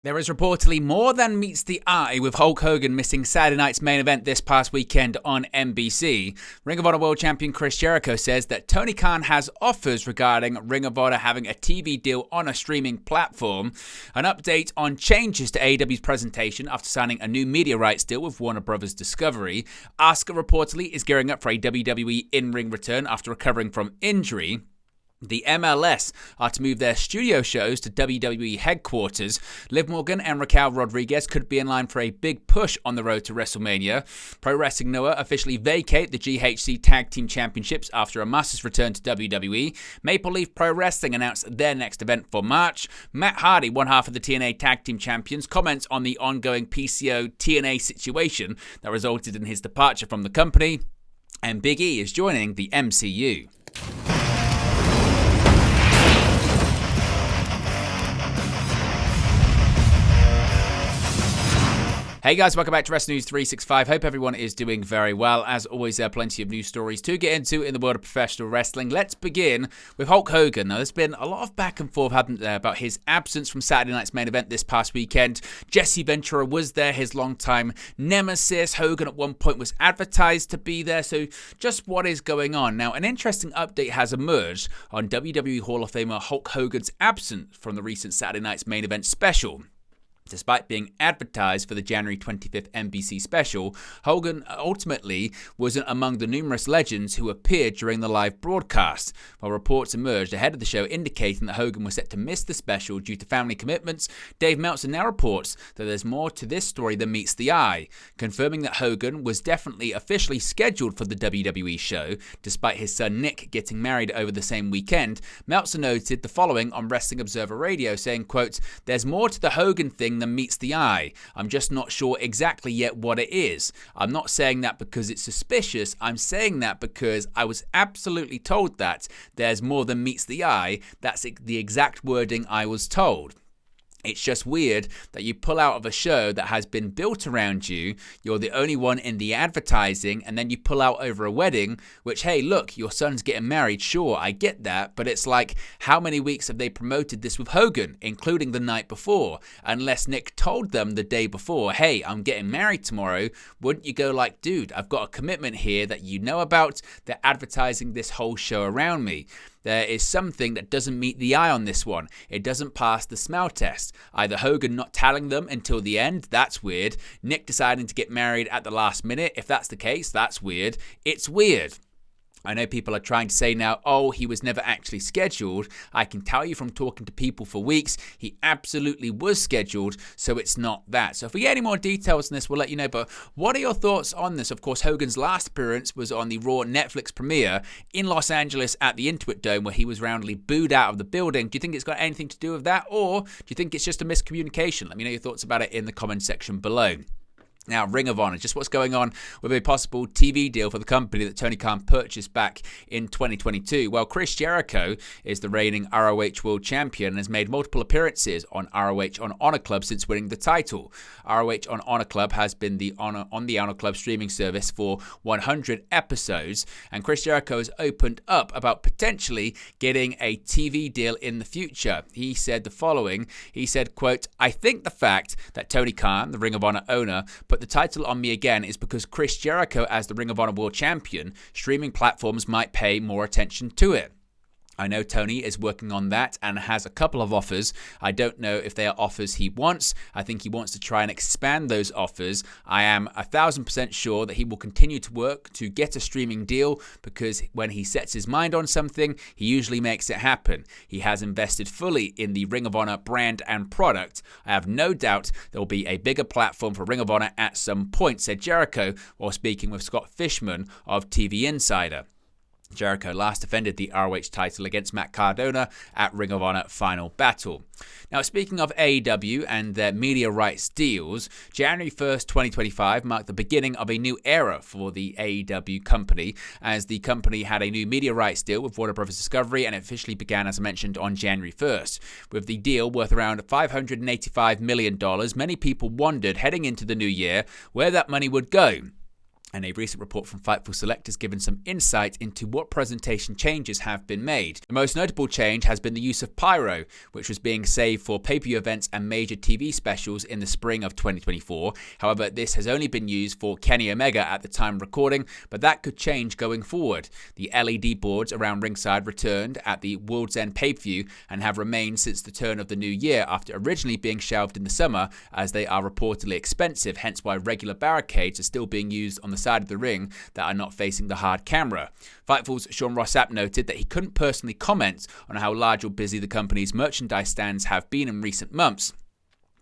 There is reportedly more than meets the eye with Hulk Hogan missing Saturday night's main event this past weekend on NBC. Ring of Honor World Champion Chris Jericho says that Tony Khan has offers regarding Ring of Honor having a TV deal on a streaming platform. An update on changes to AEW's presentation after signing a new media rights deal with Warner Bros. Discovery. Asuka reportedly is gearing up for a WWE in-ring return after recovering from injury. The MLS are to move their studio shows to WWE headquarters. Liv Morgan and Raquel Rodriguez could be in line for a big push on the road to WrestleMania. Pro Wrestling Noah officially vacate the GHC Tag Team Championships after Amasa's return to WWE. Maple Leaf Pro Wrestling announced their next event for March. Matt Hardy, one half of the TNA Tag Team Champions, comments on the ongoing PCO TNA situation that resulted in his departure from the company. And Big E is joining the MCU. Hey guys, welcome back to Wrestling News 365. Hope everyone is doing very well. As always, there are plenty of news stories to get into in the world of professional wrestling. Let's begin with Hulk Hogan. Now, there's been a lot of back and forth, hasn't there, about his absence from Saturday night's main event this past weekend. Jesse Ventura was there, his longtime nemesis. Hogan at one point was advertised to be there. So just what is going on? Now, an interesting update has emerged on WWE Hall of Famer Hulk Hogan's absence from the recent Saturday night's main event special. Despite being advertised for the January 25th NBC special, Hogan ultimately wasn't among the numerous legends who appeared during the live broadcast, while reports emerged ahead of the show indicating that Hogan was set to miss the special due to family commitments. Dave Meltzer now reports that there's more to this story than meets the eye, confirming that Hogan was definitely officially scheduled for the WWE show, despite his son Nick getting married over the same weekend. Meltzer noted the following on Wrestling Observer Radio, saying, quote, "There's more to the Hogan thing than meets the eye. I'm just not sure exactly yet what it is. I'm not saying that because it's suspicious. I'm saying that because I was absolutely told that there's more than meets the eye. That's the exact wording I was told. It's just weird that you pull out of a show that has been built around you, you're the only one in the advertising, and then you pull out over a wedding, which, hey, look, your son's getting married, sure, I get that, but it's like, how many weeks have they promoted this with Hogan, including the night before? Unless Nick told them the day before, hey, I'm getting married tomorrow, wouldn't you go like, dude, I've got a commitment here that you know about, they're advertising this whole show around me. There is something that doesn't meet the eye on this one. It doesn't pass the smell test. Either Hogan not telling them until the end, that's weird. Nick deciding to get married at the last minute, if that's the case, that's weird. It's weird. I know people are trying to say now, oh, he was never actually scheduled. I can tell you from talking to people for weeks, he absolutely was scheduled, so it's not that. So if we get any more details on this, we'll let you know. But what are your thoughts on this? Of course, Hogan's last appearance was on the Raw Netflix premiere in Los Angeles at the Intuit Dome, where he was roundly booed out of the building. Do you think it's got anything to do with that, or do you think it's just a miscommunication? Let me know your thoughts about it in the comment section below. Now, Ring of Honor, just what's going on with a possible TV deal for the company that Tony Khan purchased back in 2022. Well, Chris Jericho is the reigning ROH World Champion and has made multiple appearances on ROH on Honor Club since winning the title. ROH on Honor Club has been on the Honor Club streaming service for 100 episodes, and Chris Jericho has opened up about potentially getting a TV deal in the future. He said the following, he said, quote, "I think the fact that Tony Khan, the Ring of Honor owner, put the title on me again is because Chris Jericho as the Ring of Honor World Champion, streaming platforms might pay more attention to it. I know Tony is working on that and has a couple of offers. I don't know if they are offers he wants. I think he wants to try and expand those offers. I am 1,000% sure that he will continue to work to get a streaming deal because when he sets his mind on something, he usually makes it happen. He has invested fully in the Ring of Honor brand and product. I have no doubt there will be a bigger platform for Ring of Honor at some point," said Jericho while speaking with Scott Fishman of TV Insider. Jericho last defended the ROH title against Matt Cardona at Ring of Honor Final Battle. Now, speaking of AEW and their media rights deals, January 1st, 2025 marked the beginning of a new era for the AEW company, as the company had a new media rights deal with Warner Bros. Discovery, and it officially began, as I mentioned, on January 1st. With the deal worth around $585 million, many people wondered heading into the new year where that money would go. And a recent report from Fightful Select has given some insight into what presentation changes have been made. The most notable change has been the use of pyro, which was being saved for pay-per-view events and major TV specials in the spring of 2024. However, this has only been used for Kenny Omega at the time of recording, but that could change going forward. The LED boards around ringside returned at the World's End pay-per-view and have remained since the turn of the new year after originally being shelved in the summer as they are reportedly expensive, hence why regular barricades are still being used on the side of the ring that are not facing the hard camera. Fightful's Sean Ross Sapp noted that he couldn't personally comment on how large or busy the company's merchandise stands have been in recent months.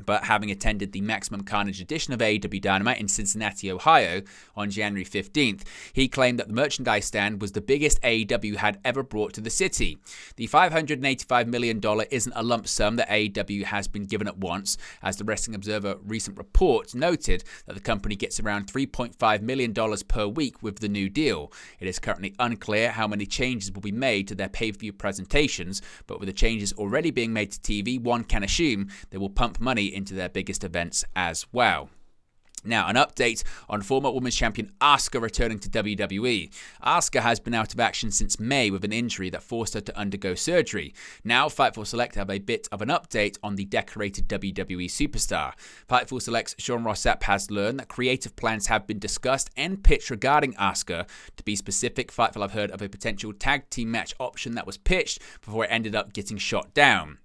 But having attended the Maximum Carnage edition of AEW Dynamite in Cincinnati, Ohio on January 15th, he claimed that the merchandise stand was the biggest AEW had ever brought to the city. The $585 million isn't a lump sum that AEW has been given at once, as the Wrestling Observer recent report noted that the company gets around $3.5 million per week with the new deal. It is currently unclear how many changes will be made to their pay-per-view presentations, but with the changes already being made to TV, one can assume they will pump money into their biggest events as well. Now, an update on former Women's Champion Asuka returning to WWE. Asuka has been out of action since May with an injury that forced her to undergo surgery. Now, Fightful Select have a bit of an update on the decorated WWE superstar. Fightful Select's Sean Ross Sapp has learned that creative plans have been discussed and pitched regarding Asuka. To be specific, Fightful have heard of a potential tag team match option that was pitched before it ended up getting shot down.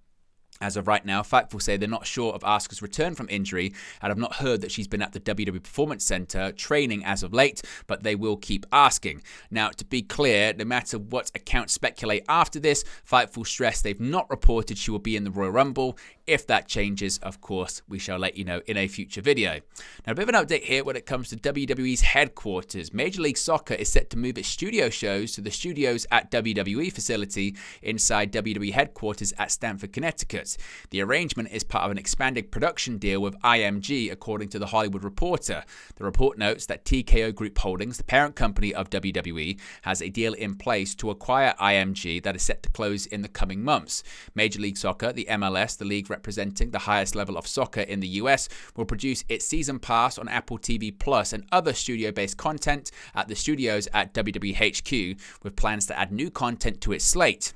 As of right now, Fightful say they're not sure of Asuka's return from injury and have not heard that she's been at the WWE Performance Center training as of late, but they will keep asking. Now, to be clear, no matter what accounts speculate after this, Fightful stress they've not reported she will be in the Royal Rumble. If that changes, of course, we shall let you know in a future video. Now, a bit of an update here when it comes to WWE's headquarters. Major League Soccer is set to move its studio shows to the Studios at WWE facility inside WWE headquarters at Stamford, Connecticut. The arrangement is part of an expanded production deal with IMG, according to The Hollywood Reporter. The report notes that TKO Group Holdings, the parent company of WWE, has a deal in place to acquire IMG that is set to close in the coming months. Major League Soccer, the MLS, the league representing the highest level of soccer in the US, will produce its season pass on Apple TV Plus and other studio-based content at the studios at WWE HQ, with plans to add new content to its slate.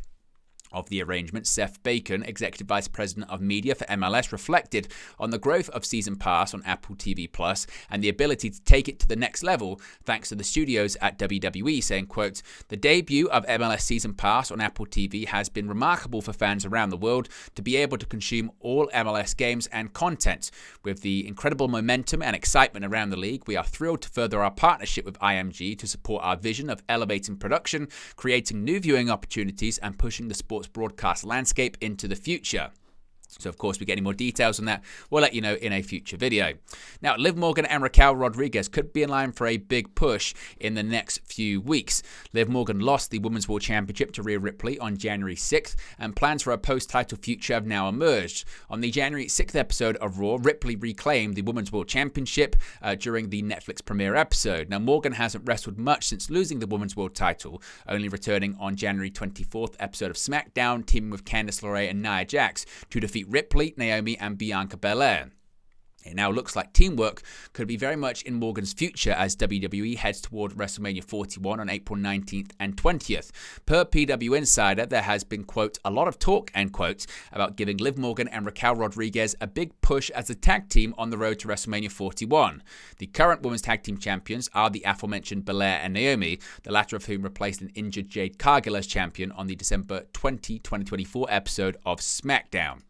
Of the arrangement, Seth Bacon, Executive Vice President of Media for MLS, reflected on the growth of Season Pass on Apple TV Plus and the ability to take it to the next level thanks to the studios at WWE, saying, quote, "The debut of MLS Season Pass on Apple TV has been remarkable for fans around the world to be able to consume all MLS games and content. With the incredible momentum and excitement around the league, we are thrilled to further our partnership with IMG to support our vision of elevating production, creating new viewing opportunities, and pushing the sports broadcast landscape into the future." So, of course, we get any more details on that, we'll let you know in a future video. Now, Liv Morgan and Raquel Rodriguez could be in line for a big push in the next few weeks. Liv Morgan lost the Women's World Championship to Rhea Ripley on January 6th, and plans for a post-title future have now emerged. On the January 6th episode of Raw, Ripley reclaimed the Women's World Championship during the Netflix premiere episode. Now, Morgan hasn't wrestled much since losing the Women's World title, only returning on January 24th episode of SmackDown, teaming with Candice LeRae and Nia Jax to defeat Ripley, Naomi, and Bianca Belair. It now looks like teamwork could be very much in Morgan's future as WWE heads toward WrestleMania 41 on April 19th and 20th. Per PW Insider, there has been, quote, "a lot of talk," end quote, about giving Liv Morgan and Raquel Rodriguez a big push as a tag team on the road to WrestleMania 41. The current Women's Tag Team Champions are the aforementioned Belair and Naomi, the latter of whom replaced an injured Jade Cargill as champion on the December 20, 2024 episode of SmackDown.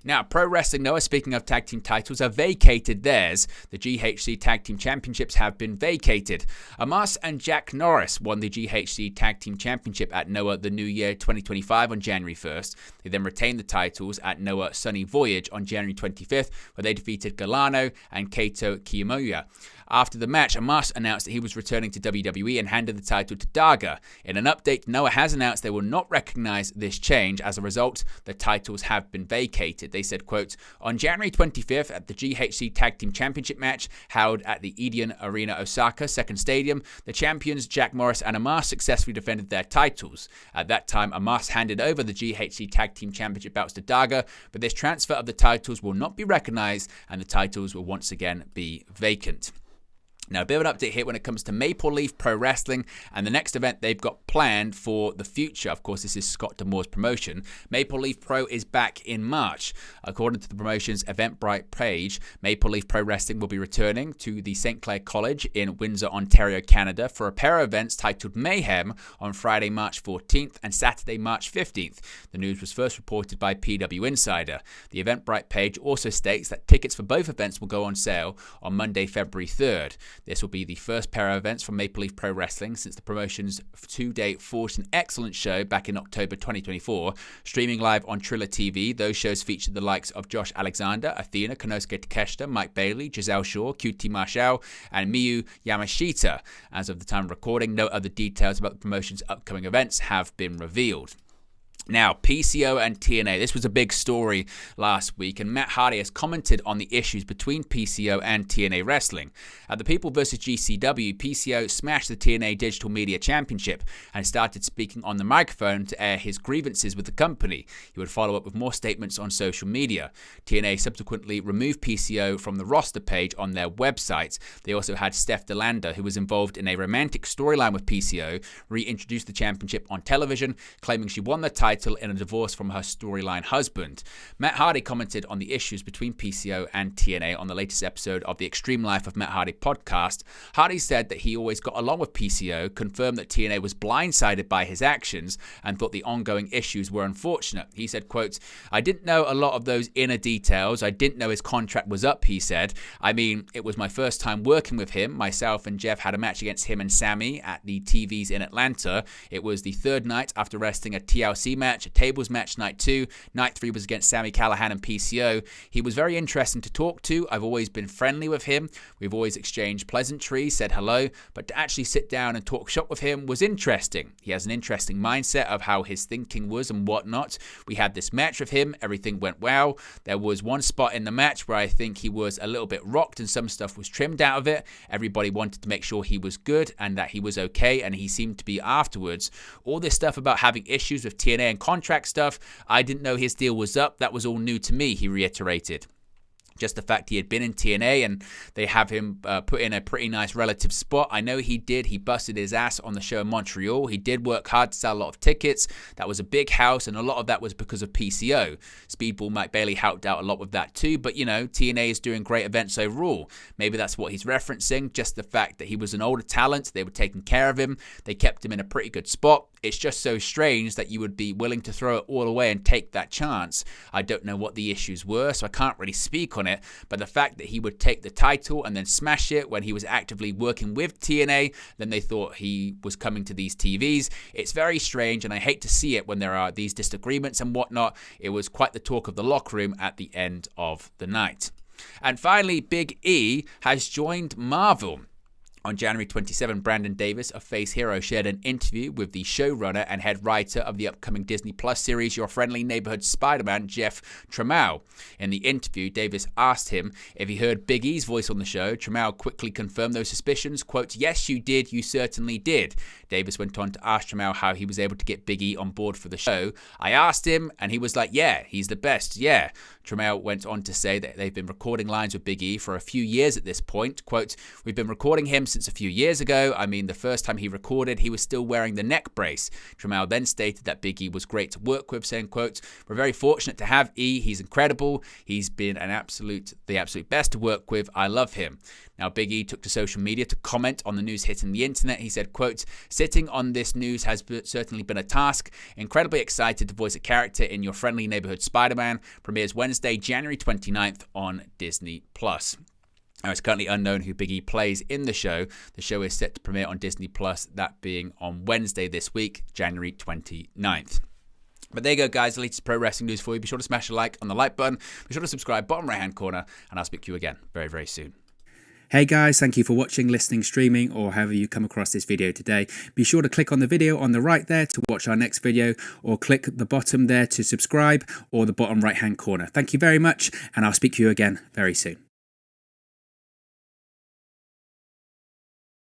Now, Pro Wrestling Noah, speaking of tag team titles, have vacated theirs. The GHC Tag Team Championships have been vacated. Amos and Jack Norris won the GHC Tag Team Championship at Noah the New Year 2025 on January 1st. They then retained the titles at Noah Sunny Voyage on January 25th, where they defeated Galano and Kaito Kiyomiya. After the match, Amos announced that he was returning to WWE and handed the title to Daga. In an update, Noah has announced they will not recognize this change. As a result, the titles have been vacated. They said, quote, "On January 25th at the GHC Tag Team Championship match held at the Edion Arena Osaka 2nd Stadium, the champions Jack Morris and Amos successfully defended their titles. At that time, Amos handed over the GHC Tag Team Championship belts to Daga, but this transfer of the titles will not be recognized and the titles will once again be vacant." Now, a bit of an update here when it comes to Maple Leaf Pro Wrestling and the next event they've got planned for the future. Of course, this is Scott D'Amour's promotion. Maple Leaf Pro is back in March. According to the promotion's Eventbrite page, Maple Leaf Pro Wrestling will be returning to the St. Clair College in Windsor, Ontario, Canada for a pair of events titled Mayhem on Friday, March 14th and Saturday, March 15th. The news was first reported by PW Insider. The Eventbrite page also states that tickets for both events will go on sale on Monday, February 3rd. This will be the first pair of events from Maple Leaf Pro Wrestling since the promotion's two-day forged an excellent show back in October 2024. Streaming live on Triller TV, those shows featured the likes of Josh Alexander, Athena, Konosuke Takeshita, Mike Bailey, Giselle Shaw, QT Marshall, and Miyu Yamashita. As of the time of recording, no other details about the promotion's upcoming events have been revealed. Now, PCO and TNA. This was a big story last week, and Matt Hardy has commented on the issues between PCO and TNA Wrestling. At the People vs. GCW, PCO smashed the TNA Digital Media Championship and started speaking on the microphone to air his grievances with the company. He would follow up with more statements on social media. TNA subsequently removed PCO from the roster page on their website. They also had Steph DeLanda, who was involved in a romantic storyline with PCO, reintroduce the championship on television, claiming she won the title in a divorce from her storyline husband. Matt Hardy commented on the issues between PCO and TNA on the latest episode of the Extreme Life of Matt Hardy podcast. Hardy said that he always got along with PCO, confirmed that TNA was blindsided by his actions, and thought the ongoing issues were unfortunate. He said, quote, "I didn't know a lot of those inner details. I didn't know his contract was up," he said. "I mean, it was my first time working with him. Myself and Jeff had a match against him and Sammy at the TVs in Atlanta. It was the third night after wrestling a TLC match, a tables match night 2. Night 3 was against Sami Callihan and PCO. He was very interesting to talk to. I've always been friendly with him. We've always exchanged pleasantries, said hello, but to actually sit down and talk shop with him was interesting. He has an interesting mindset of how his thinking was and whatnot. We had this match with him. Everything went well. There was one spot in the match where I think he was a little bit rocked and some stuff was trimmed out of it. Everybody wanted to make sure he was good and that he was okay, and he seemed to be afterwards. All this stuff about having issues with TNA and contract stuff, I didn't know his deal was up. That was all new to me," he reiterated. Just the fact he had been in TNA and they have him put in a pretty nice relative spot. I know he did. He busted his ass on the show in Montreal. He did work hard to sell a lot of tickets. That was a big house, and a lot of that was because of PCO. Speedball Mike Bailey helped out a lot with that too, but you know, TNA is doing great events overall. Maybe that's what he's referencing, just the fact that he was an older talent. They were taking care of him. They kept him in a pretty good spot. It's just so strange that you would be willing to throw it all away and take that chance. I don't know what the issues were, so I can't really speak on it, but the fact that he would take the title and then smash it when he was actively working with TNA, then they thought he was coming to these TVs. It's very strange, and I hate to see it when there are these disagreements and whatnot. It was quite the talk of the locker room at the end of the night. And finally, Big E has joined Marvel. On January 27, Brandon Davis of Face Hero shared an interview with the showrunner and head writer of the upcoming Disney Plus series Your Friendly Neighborhood Spider-Man, Jeff Tramiel. In the interview, Davis asked him if he heard Big E's voice on the show. Tramiel quickly confirmed those suspicions. Quote, "Yes, you did. You certainly did." Davis went on to ask Tramiel how he was able to get Big E on board for the show. "I asked him, and he was like, yeah, he's the best, yeah." Tramiel went on to say that they've been recording lines with Big E for a few years at this point. Quote, "We've been recording him since a few years ago. I mean, the first time he recorded, he was still wearing the neck brace." Tramiel then stated that Big E was great to work with, saying, quote, "We're very fortunate to have E. He's incredible. He's been the absolute best to work with. I love him." Now, Big E took to social media to comment on the news hitting the internet. He said, quote, "Sitting on this news has certainly been a task. Incredibly excited to voice a character in Your Friendly Neighborhood Spider-Man. Premieres Wednesday, January 29th on Disney+. Now, it's currently unknown who Big E plays in the show. The show is set to premiere on Disney+, that being on Wednesday this week, January 29th. But there you go, guys. The latest pro wrestling news for you. Be sure to smash a like on the like button. Be sure to subscribe, bottom right-hand corner, and I'll speak to you again very, very soon. Hey guys, thank you for watching, listening, streaming, or however you come across this video today. Be sure to click on the video on the right there to watch our next video, or click the bottom there to subscribe, or the bottom right hand corner. Thank you very much, and I'll speak to you again very soon.